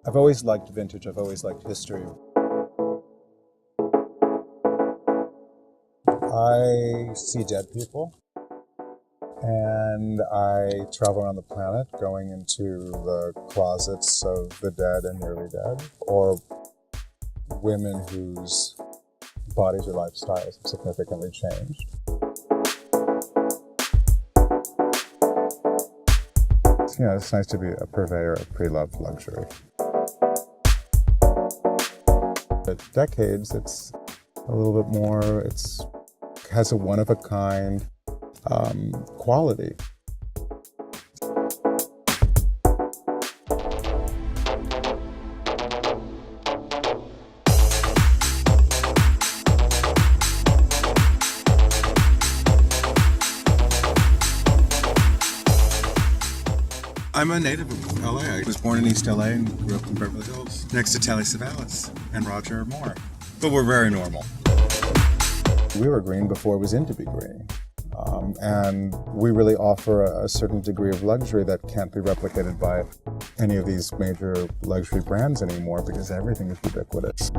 I've always liked vintage, I've always liked history. I see dead people, and I travel around the planet going into the closets of the dead and nearly dead, or women whose bodies or lifestyles have significantly changed. You know, it's nice to be a purveyor of pre-loved luxury. But decades, it's a little bit more, has a one-of-a-kind quality. I'm a native of LA. I was born in East LA and grew up in Beverly Hills, next to Telly Savalas and Roger Moore. But we're very normal. We were green before it was in to be green. And we really offer a certain degree of luxury that can't be replicated by any of these major luxury brands anymore because everything is ubiquitous.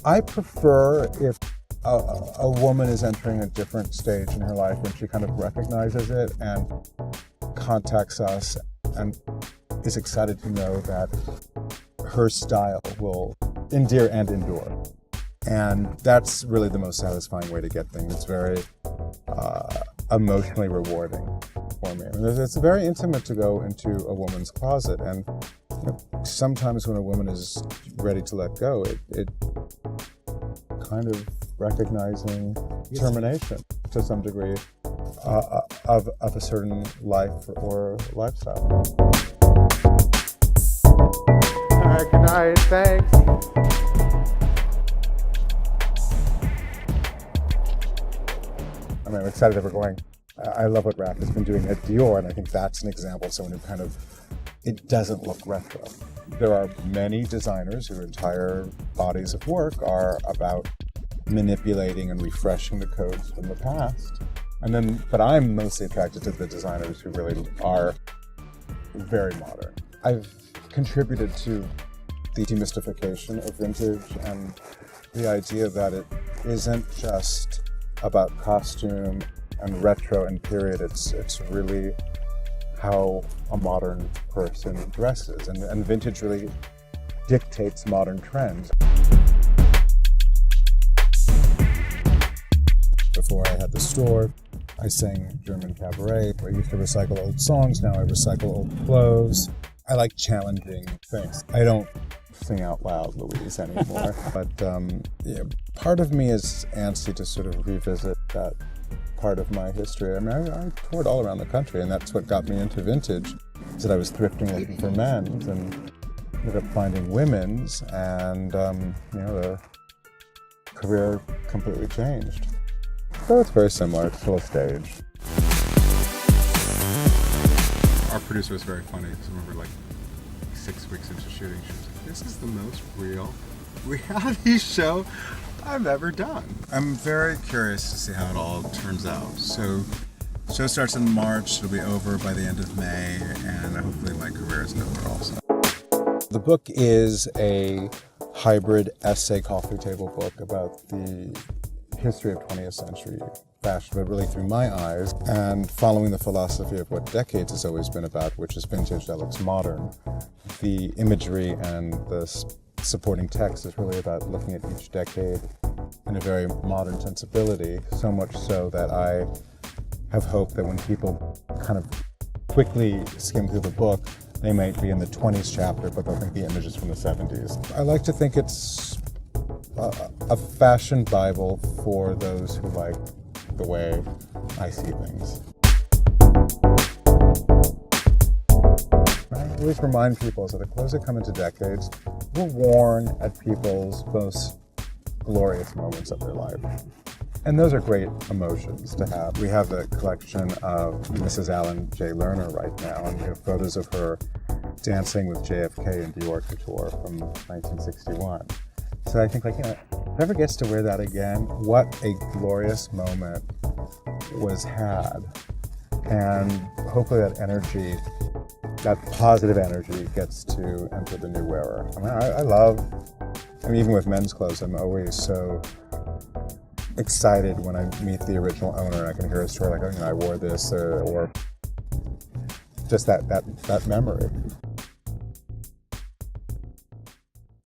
I prefer if a woman is entering a different stage in her life when she kind of recognizes it and contacts us and is excited to know that her style will endear and endure. And that's really the most satisfying way to get things. It's very emotionally rewarding for me. I mean, it's very intimate to go into a woman's closet, and you know, sometimes when a woman is ready to let go, it kind of recognizing termination to some degree of a certain life or lifestyle. All right, good night, thanks. I mean, I'm excited that we're going. I love what Raph has been doing at Dior, and I think that's an example of someone who kind of, it doesn't look retro. There are many designers whose entire bodies of work are about manipulating and refreshing the codes from the past. But I'm mostly attracted to the designers who really are very modern. I've contributed to the demystification of vintage and the idea that it isn't just about costume and retro and period. It's really how a modern person dresses, and vintage really dictates modern trends. Before I had the store, I sang German cabaret. I used to recycle old songs, now I recycle old clothes. I like challenging things. I don't sing out loud, Louise, anymore. But yeah, part of me is antsy to sort of revisit that part of my history. I mean, I toured all around the country, and that's what got me into vintage, is that I was thrifting looking for men's and ended up finding women's, and you know, the career completely changed. So it's very similar, it's still a stage. Our producer was very funny because I remember like 6 weeks into shooting, she was like, this is the most real reality show I've ever done. I'm very curious to see how it all turns out. So, show starts in March, it'll be over by the end of May, and hopefully my career isn't over also. The book is a hybrid essay coffee table book about the history of 20th century fashion, but really through my eyes, and following the philosophy of what decades has always been about, which is vintage that looks modern. The imagery and the supporting text is really about looking at each decade in a very modern sensibility, so much so that I have hope that when people kind of quickly skim through the book, they might be in the 20s chapter, but they'll think the image is from the 70s. I like to think it's a fashion Bible for those who like the way I see things. I always remind people that the clothes that come into decades were worn at people's most glorious moments of their life. And those are great emotions to have. We have the collection of Mrs. Alan J. Lerner right now, and we have photos of her dancing with JFK in Dior Couture from 1961. So I think, like, you know, whoever gets to wear that again, what a glorious moment was had. And hopefully that energy that positive energy gets to enter the new wearer. I mean, I love, I mean, even with men's clothes, I'm always so excited when I meet the original owner and I can hear a story like, oh, you know, I wore this, or just that memory.